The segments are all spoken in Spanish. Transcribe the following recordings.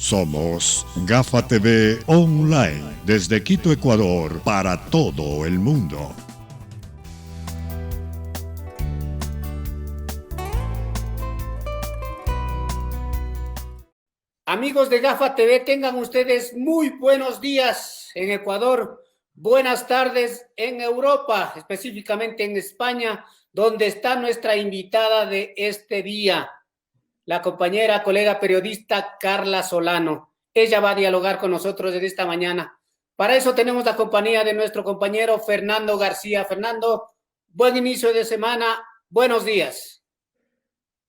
Somos Gafa TV Online, desde Quito, Ecuador, para todo el mundo. Amigos de Gafa TV, tengan ustedes muy buenos días en Ecuador, buenas tardes en Europa, específicamente en España, donde está nuestra invitada de este día, la compañera, colega periodista Carla Solano. Ella va a dialogar con nosotros desde esta mañana. Para eso tenemos la compañía de nuestro compañero Fernando García. Fernando, buen inicio de semana, buenos días.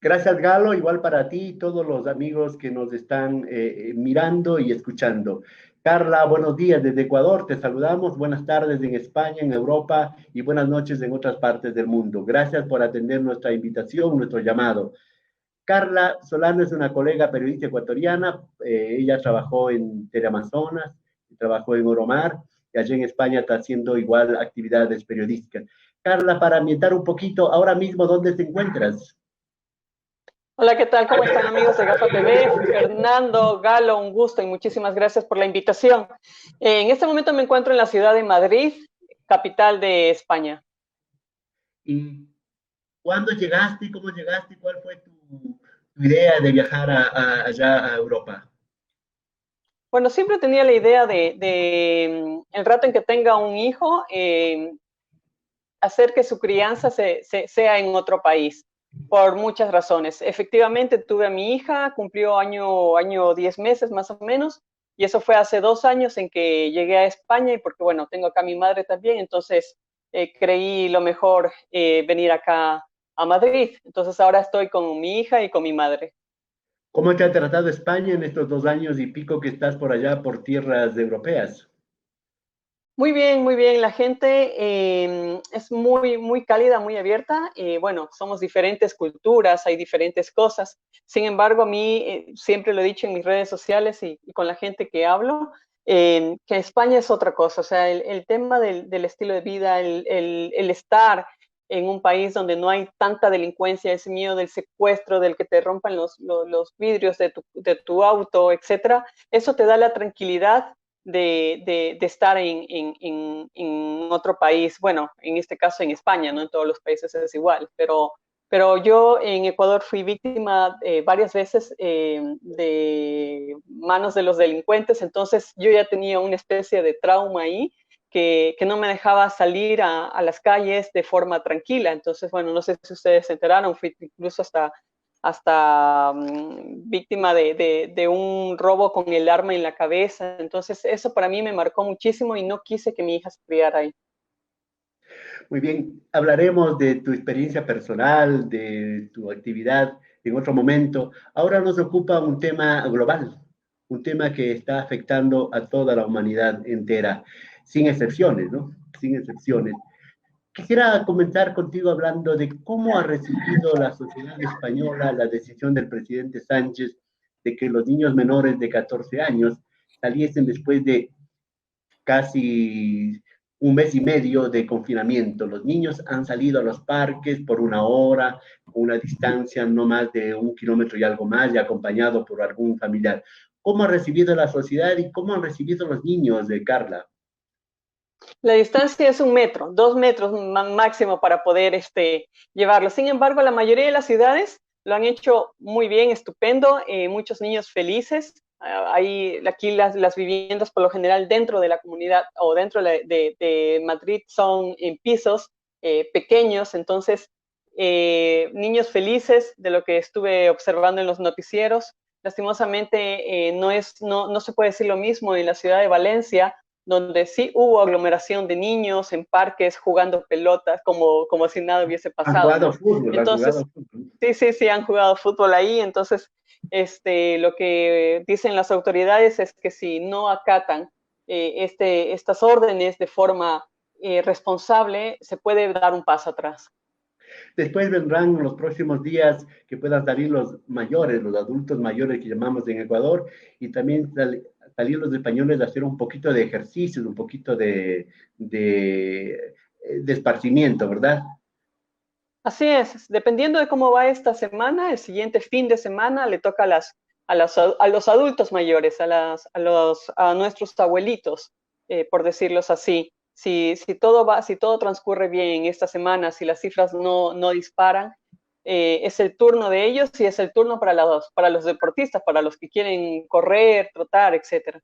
Gracias, Galo, igual para ti y todos los amigos que nos están mirando y escuchando. Carla, buenos días desde Ecuador, te saludamos, buenas tardes en España, en Europa y buenas noches en otras partes del mundo. Gracias por atender nuestra invitación, nuestro llamado. Carla Solano es una colega periodista ecuatoriana, ella trabajó en Teleamazonas, trabajó en Oromar y allí en España está haciendo igual actividades periodísticas. Carla, para ambientar un poquito, ahora mismo, ¿dónde te encuentras? Hola, ¿qué tal? ¿Cómo están, amigos de Gafa TV? Fernando, Galo, un gusto y muchísimas gracias por la invitación. En este momento me encuentro en la ciudad de Madrid, capital de España. ¿Y cuándo llegaste? ¿Cómo llegaste? ¿Cuál fue tu idea de viajar allá a Europa? Bueno, siempre tenía la idea de el rato en que tenga un hijo, hacer que su crianza sea en otro país, por muchas razones. Efectivamente, tuve a mi hija, cumplió año 10 meses más o menos, y eso fue hace 2 años en que llegué a España, y porque, bueno, tengo acá a mi madre también, entonces creí lo mejor venir acá a Madrid. Entonces ahora estoy con mi hija y con mi madre. ¿Cómo te ha tratado España en estos 2 años y pico que estás por allá, por tierras europeas? Muy bien, muy bien. La gente es muy cálida, muy abierta. Bueno, somos diferentes culturas, hay diferentes cosas. Sin embargo, a mí siempre lo he dicho en mis redes sociales y con la gente que hablo, que España es otra cosa. O sea, el tema del estilo de vida, el estar en un país donde no hay tanta delincuencia, ese miedo del secuestro, del que te rompan los vidrios de tu auto, etcétera, eso te da la tranquilidad de estar en otro país, bueno, en este caso en España, no en todos los países es igual, pero yo en Ecuador fui víctima varias veces de manos de los delincuentes, entonces yo ya tenía una especie de trauma ahí que no me dejaba salir a las calles de forma tranquila, entonces, bueno, no sé si ustedes se enteraron, fui incluso hasta víctima de un robo con el arma en la cabeza. Entonces, eso para mí me marcó muchísimo y no quise que mi hija se criara ahí. Muy bien, hablaremos de tu experiencia personal, de tu actividad en otro momento. Ahora nos ocupa un tema global, un tema que está afectando a toda la humanidad entera, sin excepciones, ¿no? Sin excepciones. Quisiera comenzar contigo hablando de cómo ha recibido la sociedad española la decisión del presidente Sánchez de que los niños menores de 14 años saliesen después de casi un mes y medio de confinamiento. Los niños han salido a los parques por una hora, con una distancia no más de 1 kilómetro y algo más, y acompañado por algún familiar. ¿Cómo ha recibido la sociedad y cómo han recibido los niños de Carla? La distancia es 1 metro, 2 metros máximo para poder llevarlo. Sin embargo, la mayoría de las ciudades lo han hecho muy bien, estupendo, muchos niños felices. Aquí las viviendas por lo general dentro de la comunidad o dentro de Madrid son en pisos pequeños, entonces niños felices de lo que estuve observando en los noticieros. Lastimosamente no se puede decir lo mismo en la ciudad de Valencia, donde sí hubo aglomeración de niños en parques jugando pelotas como si nada hubiese pasado. Han jugado fútbol, entonces, han jugado fútbol. Sí, han jugado fútbol ahí, entonces lo que dicen las autoridades es que si no acatan estas órdenes de forma responsable, se puede dar un paso atrás. Después vendrán los próximos días que puedan salir los mayores, los adultos mayores que llamamos en Ecuador, y también salir los españoles a hacer un poquito de ejercicio, un poquito de esparcimiento, ¿verdad? Así es, dependiendo de cómo va esta semana, el siguiente fin de semana le toca a a los adultos mayores, a nuestros abuelitos, por decirlos así. Si todo transcurre bien esta semana, si las cifras no disparan, es el turno de ellos y es el turno para los deportistas, para los que quieren correr, trotar, etcétera.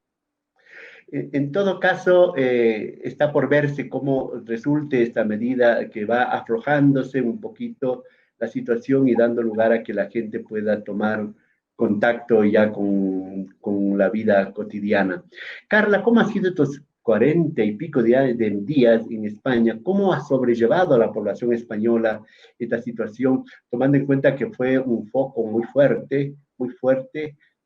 En todo caso, está por verse cómo resulte esta medida que va aflojándose un poquito la situación y dando lugar a que la gente pueda tomar contacto ya con la vida cotidiana. Carla, ¿cómo ha sido estos 40 y pico de días en España? ¿Cómo ha sobrellevado a la población española esta situación, tomando en cuenta que fue un foco muy fuerte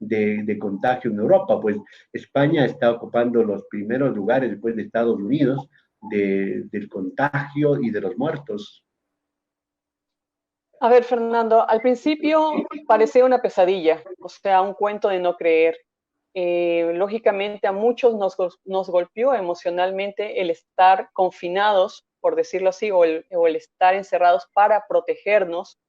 de contagio en Europa? Pues España está ocupando los primeros lugares después de Estados Unidos del contagio y de los muertos. A ver, Fernando, al principio parecía una pesadilla, o sea, un cuento de no creer. Lógicamente a muchos nos golpeó emocionalmente el estar confinados, por decirlo así, o el estar encerrados para protegernos,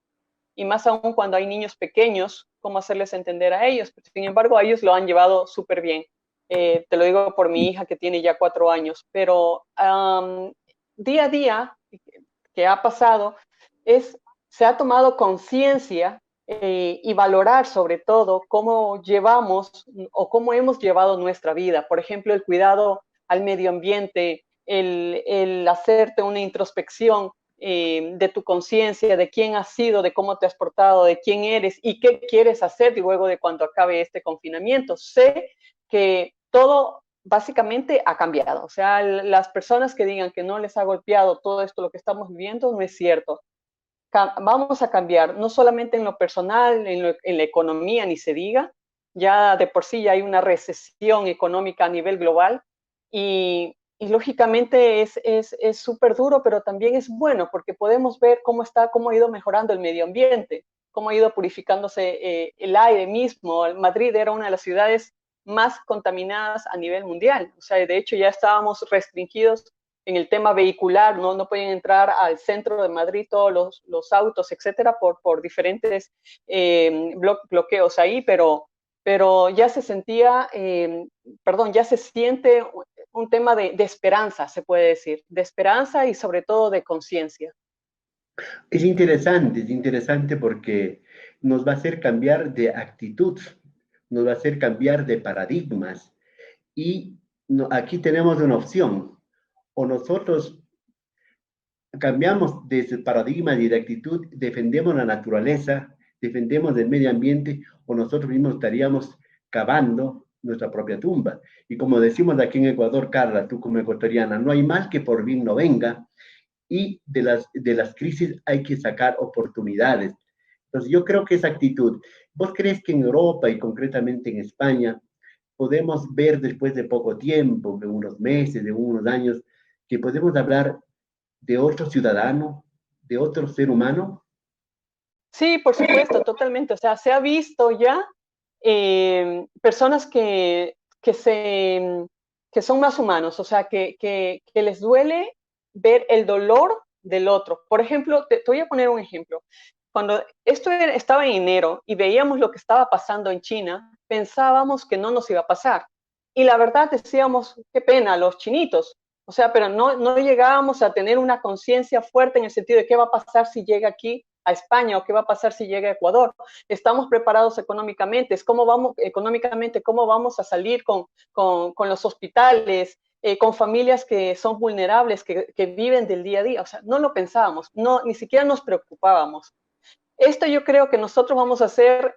y más aún cuando hay niños pequeños, cómo hacerles entender a ellos. Sin embargo, a ellos lo han llevado súper bien. Te lo digo por mi hija que tiene ya 4 años, pero día a día que ha pasado se ha tomado conciencia y valorar sobre todo cómo llevamos o cómo hemos llevado nuestra vida. Por ejemplo, el cuidado al medio ambiente, el hacerte una introspección de tu conciencia, de quién has sido, de cómo te has portado, de quién eres y qué quieres hacer luego de cuando acabe este confinamiento. Sé que todo básicamente ha cambiado. O sea, las personas que digan que no les ha golpeado todo esto, lo que estamos viviendo, no es cierto. Vamos a cambiar, no solamente en lo personal, en la economía, ni se diga, ya de por sí ya hay una recesión económica a nivel global y lógicamente es súper duro, pero también es bueno porque podemos ver cómo ha ido mejorando el medio ambiente, cómo ha ido purificándose el aire mismo. Madrid era una de las ciudades más contaminadas a nivel mundial, o sea, de hecho ya estábamos restringidos en el tema vehicular, no pueden entrar al centro de Madrid todos los autos, etcétera, por diferentes bloqueos ahí, pero ya se sentía, ya se siente un tema de esperanza, se puede decir, de esperanza y sobre todo de conciencia. Es interesante porque nos va a hacer cambiar de actitud, nos va a hacer cambiar de paradigmas y aquí tenemos una opción. O nosotros cambiamos de ese paradigma y de actitud, defendemos la naturaleza, defendemos el medio ambiente, o nosotros mismos estaríamos cavando nuestra propia tumba. Y como decimos aquí en Ecuador, Carla, tú como ecuatoriana, no hay mal que por bien no venga, y de las crisis hay que sacar oportunidades. Entonces yo creo que esa actitud, ¿vos crees que en Europa y concretamente en España podemos ver después de poco tiempo, de unos meses, de unos años, que podemos hablar de otro ciudadano, de otro ser humano? Sí, por supuesto, totalmente. O sea, se ha visto ya personas que son más humanos, o sea, que les duele ver el dolor del otro. Por ejemplo, te voy a poner un ejemplo. Cuando estaba en enero y veíamos lo que estaba pasando en China, pensábamos que no nos iba a pasar. Y la verdad decíamos, qué pena, los chinitos. O sea, pero no llegábamos a tener una conciencia fuerte en el sentido de qué va a pasar si llega aquí a España o qué va a pasar si llega a Ecuador. Estamos preparados económicamente, cómo vamos a salir con los hospitales, con familias que son vulnerables, que viven del día a día. O sea, no lo pensábamos, ni siquiera nos preocupábamos. Esto yo creo que nosotros vamos a ser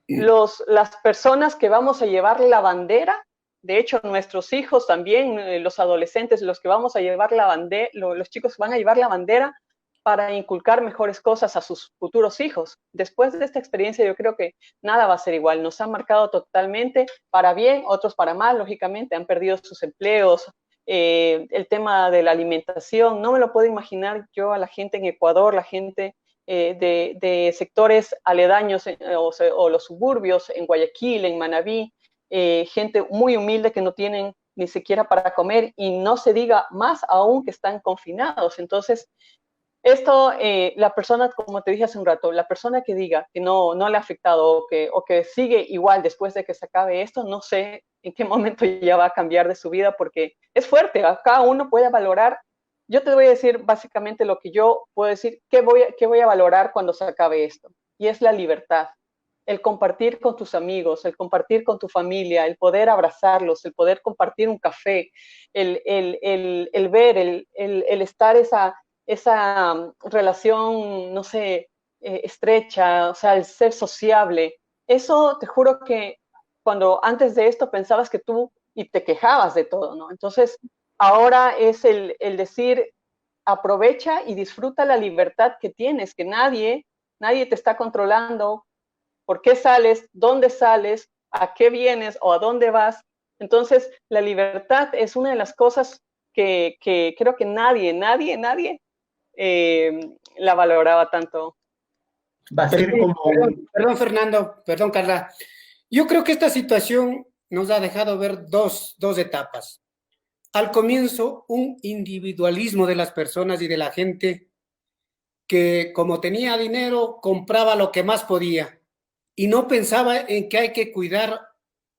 las personas que vamos a llevar la bandera. De hecho, nuestros hijos también, los adolescentes, los que vamos a llevar la bandera, los chicos van a llevar la bandera para inculcar mejores cosas a sus futuros hijos. Después de esta experiencia, yo creo que nada va a ser igual. Nos han marcado totalmente para bien, otros para mal, lógicamente, han perdido sus empleos. El tema de la alimentación, no me lo puedo imaginar yo a la gente en Ecuador, la gente de sectores aledaños o los suburbios, en Guayaquil, en Manabí, gente muy humilde que no tienen ni siquiera para comer y no se diga más aún que están confinados. Entonces, Esto, la persona, como te dije hace un rato, la persona que diga que no le ha afectado o que sigue igual después de que se acabe esto, no sé en qué momento ya va a cambiar de su vida, porque es fuerte, cada uno puede valorar. Yo te voy a decir básicamente lo que yo puedo decir, qué voy a valorar cuando se acabe esto, y es la libertad, el compartir con tus amigos, el compartir con tu familia, el poder abrazarlos, el poder compartir un café, el ver, el estar esa relación, no sé, estrecha, o sea, el ser sociable. Eso te juro que cuando antes de esto pensabas que tú y te quejabas de todo, ¿no? Entonces, ahora es el decir, aprovecha y disfruta la libertad que tienes, que nadie te está controlando, por qué sales, dónde sales, a qué vienes o a dónde vas. Entonces, la libertad es una de las cosas que creo que nadie la valoraba tanto. Va a ser como... Perdón, Fernando, perdón, Carla. Yo creo que esta situación nos ha dejado ver dos etapas. Al comienzo, un individualismo de las personas y de la gente que, como tenía dinero, compraba lo que más podía y no pensaba en que hay que cuidar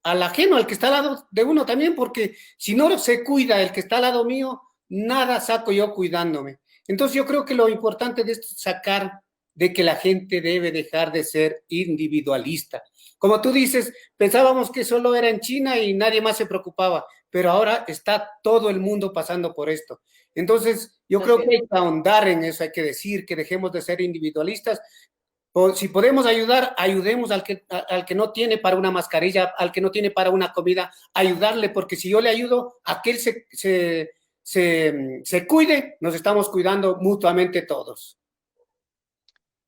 al ajeno, al que está al lado de uno también, porque si no se cuida el que está al lado mío, nada saco yo cuidándome. Entonces yo creo que lo importante de esto es sacar de que la gente debe dejar de ser individualista. Como tú dices, pensábamos que solo era en China y nadie más se preocupaba, pero ahora está todo el mundo pasando por esto. Entonces, yo creo que hay que ahondar en eso, hay que decir que dejemos de ser individualistas. Si podemos ayudar, ayudemos al que no tiene para una mascarilla, al que no tiene para una comida, ayudarle, porque si yo le ayudo a que él se cuide, nos estamos cuidando mutuamente todos.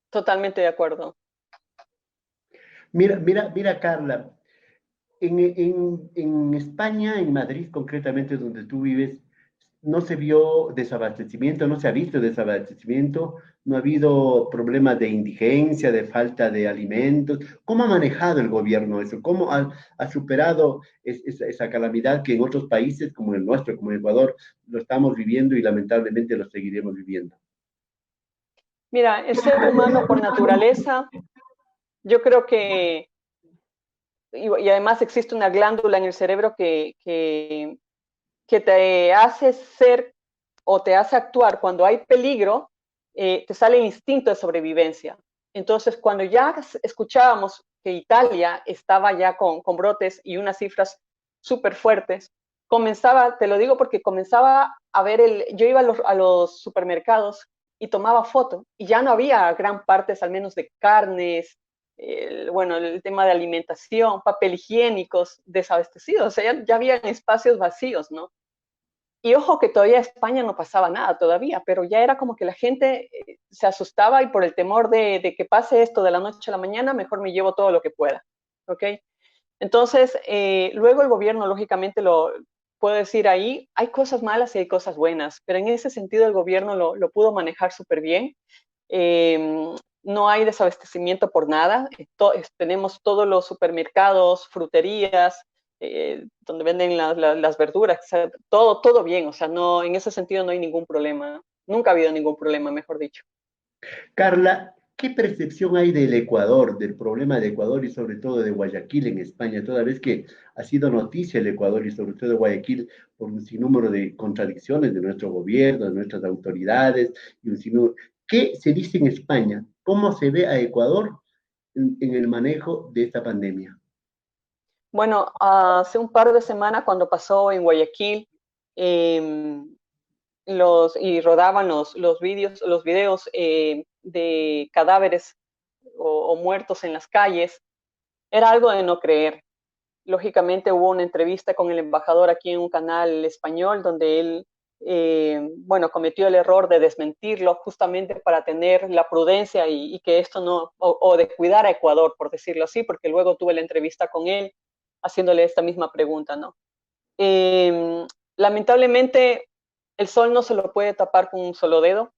Totalmente de acuerdo. Mira, Carla, en España, en Madrid concretamente, donde tú vives, no se vio desabastecimiento, no se ha visto desabastecimiento, no ha habido problemas de indigencia, de falta de alimentos. ¿Cómo ha manejado el gobierno eso? ¿Cómo ha superado esa calamidad que en otros países como el nuestro, como Ecuador, lo estamos viviendo y lamentablemente lo seguiremos viviendo? Mira, el ser humano por naturaleza, yo creo que, y además existe una glándula en el cerebro que te hace ser o te hace actuar cuando hay peligro, te sale el instinto de sobrevivencia. Entonces, cuando ya escuchábamos que Italia estaba ya con brotes y unas cifras súper fuertes, comenzaba, te lo digo porque comenzaba a ver, yo iba a los supermercados y tomaba foto y ya no había gran partes, al menos de carnes, bueno, el tema de alimentación, papel higiénicos desabastecidos, o sea, ya habían espacios vacíos, ¿no? Y ojo que todavía en España no pasaba nada todavía, pero ya era como que la gente se asustaba y por el temor de que pase esto de la noche a la mañana, mejor me llevo todo lo que pueda, ¿ok? Entonces, luego el gobierno, lógicamente, lo puedo decir ahí, hay cosas malas y hay cosas buenas, pero en ese sentido el gobierno lo pudo manejar súper bien. No hay desabastecimiento por nada, tenemos todos los supermercados, fruterías, donde venden las verduras, o sea, todo bien, o sea, no, en ese sentido no hay ningún problema, nunca ha habido ningún problema, mejor dicho. Carla, ¿qué percepción hay del Ecuador, del problema de Ecuador y sobre todo de Guayaquil en España, toda vez que ha sido noticia el Ecuador y sobre todo Guayaquil por un sinnúmero de contradicciones de nuestro gobierno, de nuestras autoridades y un sinnúmero? ¿Qué se dice en España? ¿Cómo se ve a Ecuador en el manejo de esta pandemia? Bueno, hace un par de semanas cuando pasó en Guayaquil, y rodaban los videos de cadáveres o muertos en las calles, era algo de no creer. Lógicamente hubo una entrevista con el embajador aquí en un canal español donde él, bueno, cometió el error de desmentirlo justamente para tener la prudencia y que esto no, o de cuidar a Ecuador, por decirlo así, porque luego tuve la entrevista con él haciéndole esta misma pregunta, ¿no? Lamentablemente, el sol no se lo puede tapar con un solo dedo.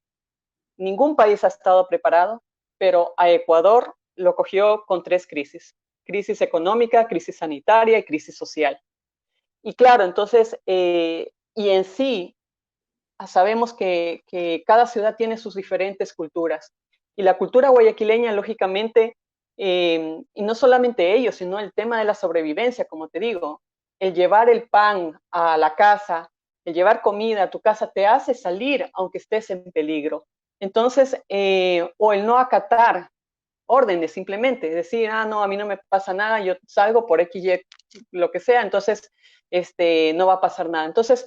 Ningún país ha estado preparado, pero a Ecuador lo cogió con 3 crisis. Crisis económica, crisis sanitaria y crisis social. Y claro, entonces, y en sí, sabemos que cada ciudad tiene sus diferentes culturas. Y la cultura guayaquileña, lógicamente, y no solamente ellos, sino el tema de la sobrevivencia, como te digo, el llevar el pan a la casa, el llevar comida a tu casa, te hace salir aunque estés en peligro. Entonces, o el no acatar órdenes simplemente, decir, no, a mí no me pasa nada, yo salgo por X, Y, lo que sea, entonces no va a pasar nada. Entonces,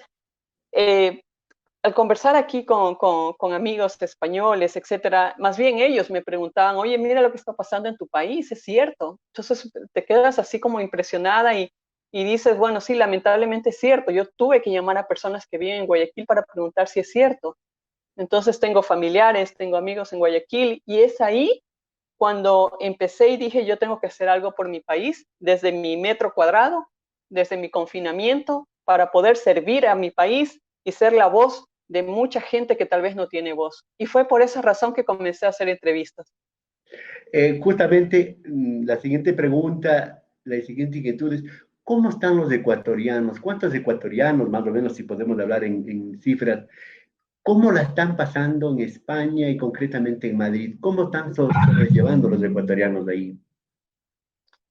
al conversar aquí con amigos españoles, etcétera, más bien ellos me preguntaban, oye, mira lo que está pasando en tu país, es cierto. Entonces te quedas así como impresionada y dices, bueno, sí, lamentablemente es cierto. Yo tuve que llamar a personas que viven en Guayaquil para preguntar si es cierto. Entonces tengo familiares, tengo amigos en Guayaquil y es ahí cuando empecé y dije, yo tengo que hacer algo por mi país, desde mi metro cuadrado, desde mi confinamiento, para poder servir a mi país y ser la voz de mucha gente que tal vez no tiene voz. Y fue por esa razón que comencé a hacer entrevistas. Justamente la siguiente pregunta, la siguiente inquietud es, ¿cómo están los ecuatorianos? ¿Cuántos ecuatorianos, más o menos, si podemos hablar en cifras, cómo la están pasando en España y concretamente en Madrid? ¿Cómo están sobrellevando los ecuatorianos de ahí?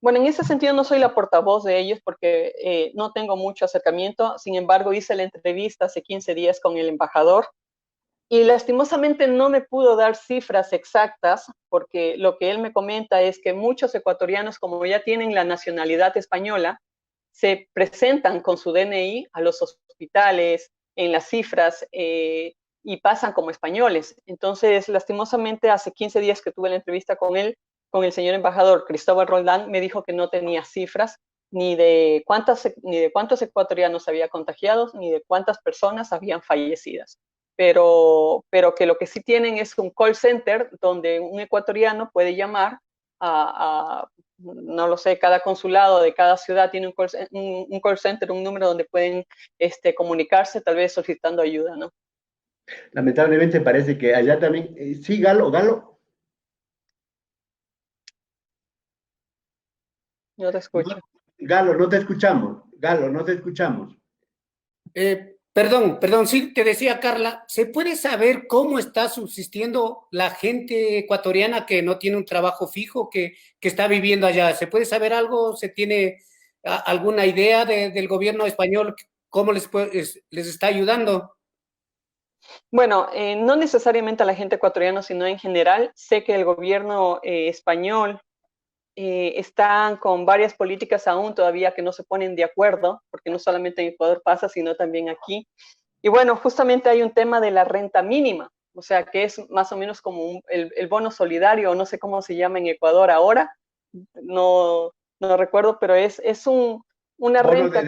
Bueno, en ese sentido no soy la portavoz de ellos porque no tengo mucho acercamiento. Sin embargo, hice la entrevista hace 15 días con el embajador y lastimosamente no me pudo dar cifras exactas porque lo que él me comenta es que muchos ecuatorianos, como ya tienen la nacionalidad española, se presentan con su DNI a los hospitales, en las cifras, y pasan como españoles. Entonces, lastimosamente, hace 15 días que tuve la entrevista con él, con el señor embajador Cristóbal Roldán, me dijo que no tenía cifras ni de cuántos ecuatorianos había contagiados, ni de cuántas personas habían fallecidas. Pero que lo que sí tienen es un call center donde un ecuatoriano puede llamar no lo sé, cada consulado de cada ciudad tiene un call center, un número donde pueden comunicarse, tal vez solicitando ayuda, ¿no? Lamentablemente parece que allá también, sí, Galo. Yo te escucho. No, Galo, no te escuchamos. Galo, no te escuchamos. Perdón, sí, te decía Carla, ¿se puede saber cómo está subsistiendo la gente ecuatoriana que no tiene un trabajo fijo, que está viviendo allá? ¿Se puede saber algo? ¿Se tiene alguna idea del gobierno español cómo les está ayudando? Bueno, no necesariamente a la gente ecuatoriana, sino en general. Sé que el gobierno español están con varias políticas aún todavía que no se ponen de acuerdo, porque no solamente en Ecuador pasa, sino también aquí. Y bueno, justamente hay un tema de la renta mínima, o sea, que es más o menos como el bono solidario, no sé cómo se llama en Ecuador ahora, no recuerdo, pero es una renta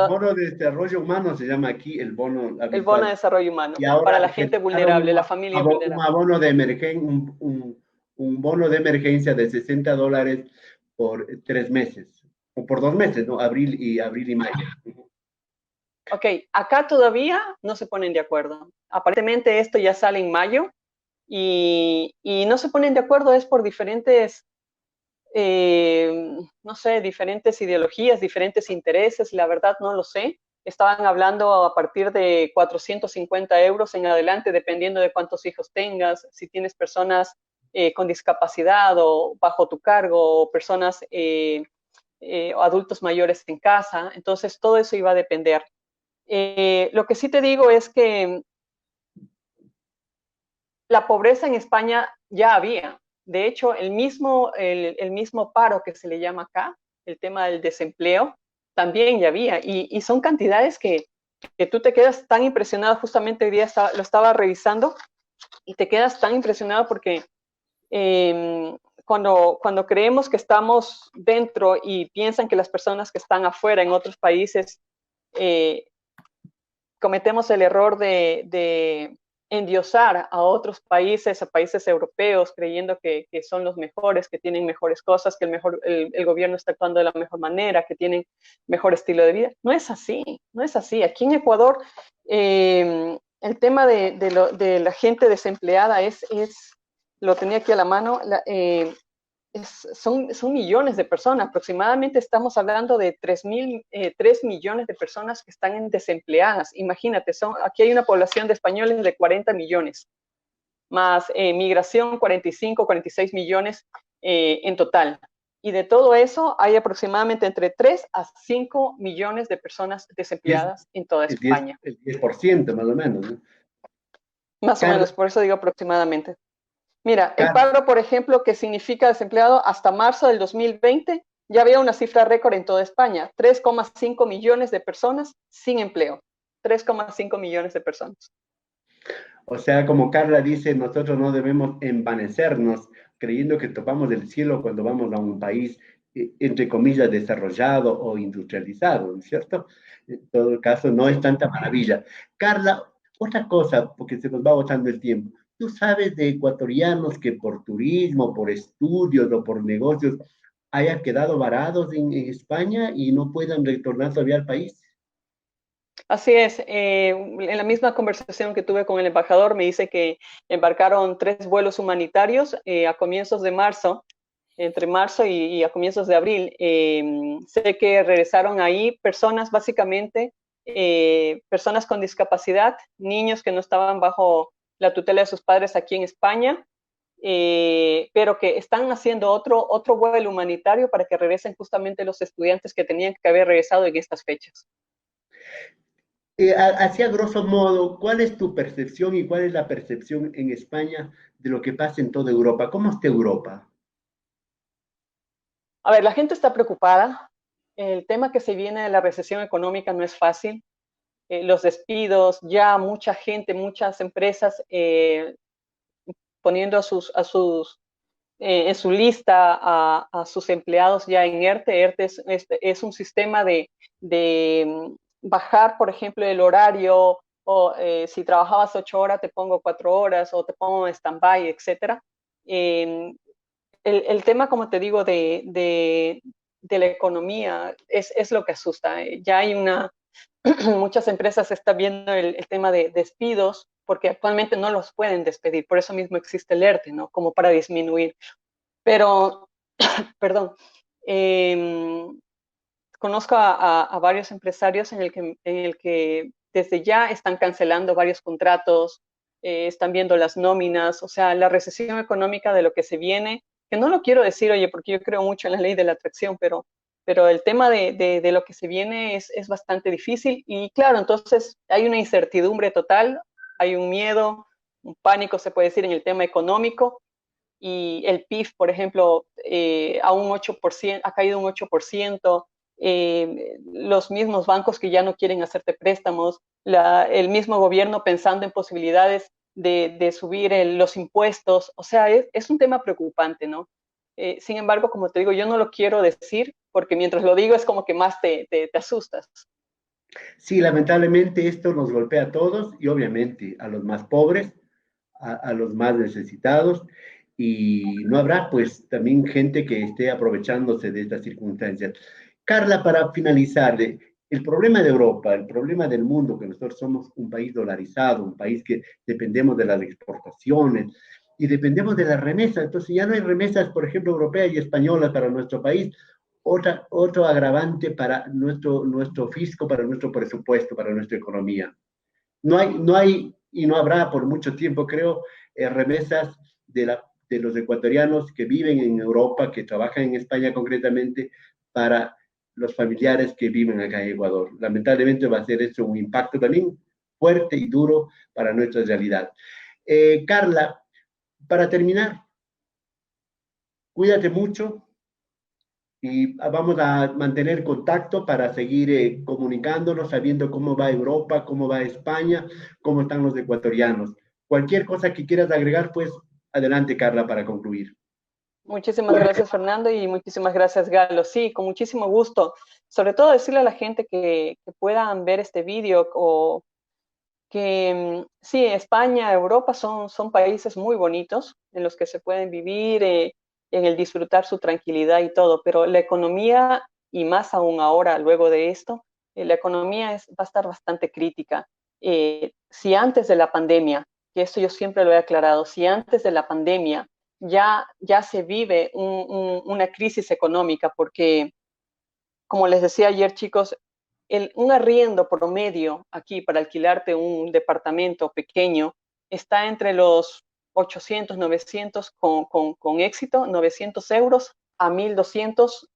bono de desarrollo humano se llama aquí el bono el bono de habitual. desarrollo humano, Y ahora para la gente vulnerable, la familia vulnerable. un abono de emergencia, un bono de emergencia de $60 por 3 meses, o por 2 meses, ¿no? Abril y mayo. Ok, acá todavía no se ponen de acuerdo. Aparentemente esto ya sale en mayo y no se ponen de acuerdo es por diferentes, no sé, diferentes ideologías, diferentes intereses, la verdad no lo sé. Estaban hablando a partir de 450 euros en adelante, dependiendo de cuántos hijos tengas, si tienes personas con discapacidad o bajo tu cargo, o personas adultos mayores en casa. Entonces, todo eso iba a depender. Lo que sí te digo es que la pobreza en España ya había. De hecho, el mismo paro que se le llama acá, el tema del desempleo, también ya había. Y son cantidades que tú te quedas tan impresionado. Justamente hoy día lo estaba revisando y te quedas tan impresionado porque cuando creemos que estamos dentro y piensan que las personas que están afuera en otros países cometemos el error de endiosar a otros países, a países europeos, creyendo que son los mejores, que tienen mejores cosas, que el gobierno está actuando de la mejor manera, que tienen mejor estilo de vida. No es así, no es así. Aquí en Ecuador, el tema de la gente desempleada lo tenía aquí a la mano, son millones de personas. Aproximadamente estamos hablando de 3 millones de personas que están desempleadas. Imagínate, aquí hay una población de españoles de 40 millones, más migración 45, 46 millones en total. Y de todo eso hay aproximadamente entre 3 a 5 millones de personas desempleadas en toda España. El 10% más o menos, ¿no? Más o menos, por eso digo aproximadamente. Mira, el paro, por ejemplo, que significa desempleado hasta marzo del 2020, ya había una cifra récord en toda España, 3,5 millones de personas sin empleo. 3,5 millones de personas. O sea, como Carla dice, nosotros no debemos envanecernos creyendo que topamos el cielo cuando vamos a un país, entre comillas, desarrollado o industrializado, ¿no es cierto? En todo caso, no es tanta maravilla. Carla, otra cosa, porque se nos va agotando el tiempo. ¿Tú sabes de ecuatorianos que por turismo, por estudios o por negocios hayan quedado varados en España y no puedan retornar todavía al país? Así es, en la misma conversación que tuve con el embajador me dice que embarcaron 3 vuelos humanitarios a comienzos de marzo, entre marzo y a comienzos de abril. Sé que regresaron ahí personas, básicamente, personas con discapacidad, niños que no estaban bajo la tutela de sus padres aquí en España, pero que están haciendo otro vuelo humanitario para que regresen justamente los estudiantes que tenían que haber regresado en estas fechas. Así a grosso modo, ¿cuál es tu percepción y cuál es la percepción en España de lo que pasa en toda Europa? ¿Cómo está Europa? A ver, la gente está preocupada. El tema que se viene de la recesión económica no es fácil. Los despidos, ya mucha gente, muchas empresas poniendo en su lista a sus empleados ya en ERTE. ERTE es un sistema de bajar, por ejemplo, el horario, o si trabajabas 8 horas, te pongo 4 horas, o te pongo en stand-by, etc. El tema, como te digo, de la economía es lo que asusta. Ya hay muchas empresas están viendo el tema de despidos, porque actualmente no los pueden despedir, por eso mismo existe el ERTE, ¿no? Como para disminuir. Pero, perdón, conozco a varios empresarios en el que desde ya están cancelando varios contratos, están viendo las nóminas, o sea, la recesión económica de lo que se viene, que no lo quiero decir, oye, porque yo creo mucho en la ley de la atracción, pero el tema de lo que se viene es bastante difícil y claro, entonces hay una incertidumbre total, hay un miedo, un pánico, se puede decir, en el tema económico, y el PIB, por ejemplo, a un 8%, ha caído un 8%, los mismos bancos que ya no quieren hacerte préstamos, el mismo gobierno pensando en posibilidades de subir los impuestos, o sea, es un tema preocupante, ¿no? Sin embargo, como te digo, yo no lo quiero decir, porque mientras lo digo es como que más te asustas. Sí, lamentablemente esto nos golpea a todos y obviamente a los más pobres, a los más necesitados, y no habrá pues también gente que esté aprovechándose de estas circunstancias. Carla, para finalizar, el problema de Europa, el problema del mundo, que nosotros somos un país dolarizado, un país que dependemos de las exportaciones y dependemos de las remesas, entonces ya no hay remesas, por ejemplo, europeas y españolas para nuestro país, otro agravante para nuestro fisco, para nuestro presupuesto, para nuestra economía. No hay y no habrá por mucho tiempo, creo, remesas de los ecuatorianos que viven en Europa, que trabajan en España concretamente, para los familiares que viven acá en Ecuador. Lamentablemente va a ser eso un impacto también fuerte y duro para nuestra realidad. Carla, para terminar, cuídate mucho y vamos a mantener contacto para seguir comunicándonos, sabiendo cómo va Europa, cómo va España, cómo están los ecuatorianos. Cualquier cosa que quieras agregar, pues adelante, Carla, para concluir. Muchísimas gracias, Fernando, y muchísimas gracias, Galo. Sí, con muchísimo gusto. Sobre todo decirle a la gente que puedan ver este vídeo o que sí, España, Europa son países muy bonitos en los que se pueden vivir, en el disfrutar su tranquilidad y todo, pero la economía, y más aún ahora, luego de esto, la economía va a estar bastante crítica. Si antes de la pandemia, que esto yo siempre lo he aclarado, si antes de la pandemia ya se vive una crisis económica porque, como les decía ayer, chicos, un arriendo promedio aquí para alquilarte un departamento pequeño está entre los 800, 900 con éxito, 900 euros a 1.200,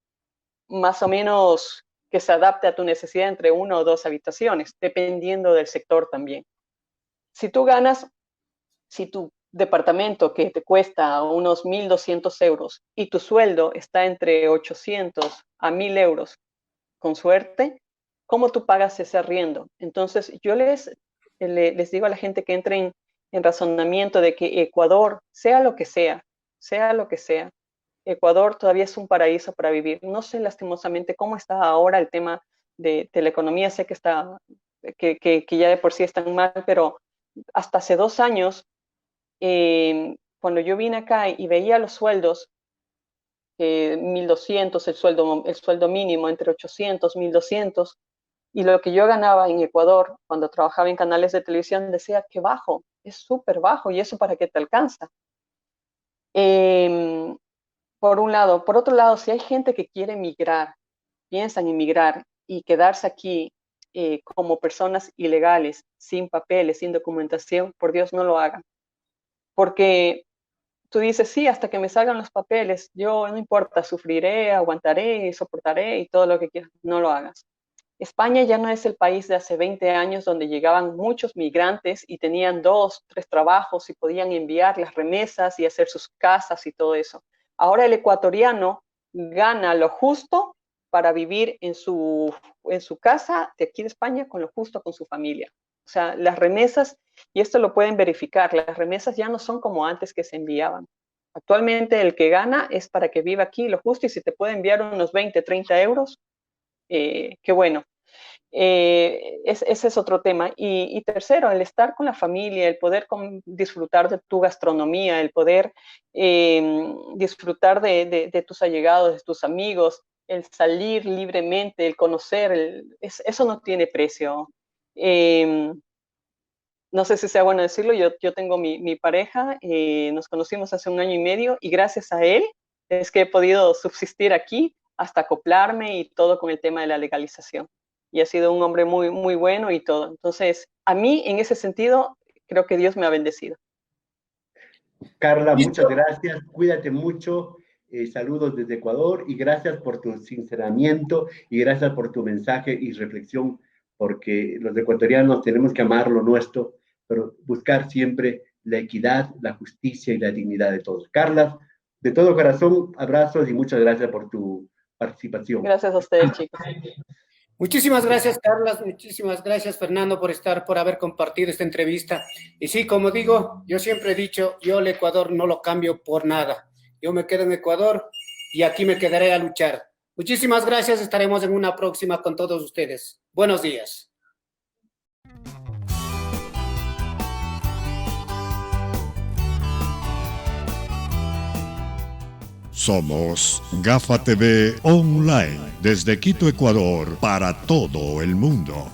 más o menos, que se adapte a tu necesidad entre 1 o 2 habitaciones, dependiendo del sector también. Si tu departamento que te cuesta unos 1.200 euros y tu sueldo está entre 800 a 1.000 euros, con suerte, ¿cómo tú pagas ese arriendo? Entonces, yo les digo a la gente que entre en razonamiento de que Ecuador, sea lo que sea, Ecuador todavía es un paraíso para vivir. No sé lastimosamente cómo está ahora el tema de la economía, sé que ya de por sí están mal, pero hasta hace 2 años, cuando yo vine acá y veía los sueldos, 1.200, el sueldo mínimo entre 800, 1.200, y lo que yo ganaba en Ecuador cuando trabajaba en canales de televisión, decía que bajo, es súper bajo, y eso para qué te alcanza. Por un lado. Por otro lado, si hay gente que quiere emigrar, piensan emigrar y quedarse aquí como personas ilegales, sin papeles, sin documentación, por Dios, no lo hagan. Porque tú dices, sí, hasta que me salgan los papeles, yo no importa, sufriré, aguantaré, soportaré y todo lo que quieras, no lo hagas. España ya no es el país de hace 20 años donde llegaban muchos migrantes y tenían 2, 3 trabajos y podían enviar las remesas y hacer sus casas y todo eso. Ahora el ecuatoriano gana lo justo para vivir en su casa de aquí de España con lo justo con su familia. O sea, las remesas, y esto lo pueden verificar, las remesas ya no son como antes que se enviaban. Actualmente el que gana es para que viva aquí lo justo, y si te puede enviar unos 20, 30 euros, qué bueno. Ese es otro tema. Y tercero, el estar con la familia, el poder disfrutar de tu gastronomía, el poder disfrutar de tus allegados, de tus amigos, el salir libremente, el conocer, eso no tiene precio. No sé si sea bueno decirlo, yo tengo mi pareja, nos conocimos hace 1 año y medio, y gracias a él es que he podido subsistir aquí hasta acoplarme y todo con el tema de la legalización. Y ha sido un hombre muy, muy bueno y todo. Entonces, a mí, en ese sentido, creo que Dios me ha bendecido. Carla, muchas gracias. Cuídate mucho. Saludos desde Ecuador y gracias por tu sinceramiento y gracias por tu mensaje y reflexión, porque los ecuatorianos tenemos que amar lo nuestro, pero buscar siempre la equidad, la justicia y la dignidad de todos. Carla, de todo corazón, abrazos y muchas gracias por tu participación. Gracias a ustedes, chicos. Muchísimas gracias, Carla. Muchísimas gracias, Fernando, por haber compartido esta entrevista. Y sí, como digo, yo siempre he dicho, yo el Ecuador no lo cambio por nada. Yo me quedo en Ecuador y aquí me quedaré a luchar. Muchísimas gracias. Estaremos en una próxima con todos ustedes. Buenos días. Somos Gafa TV Online, desde Quito, Ecuador, para todo el mundo.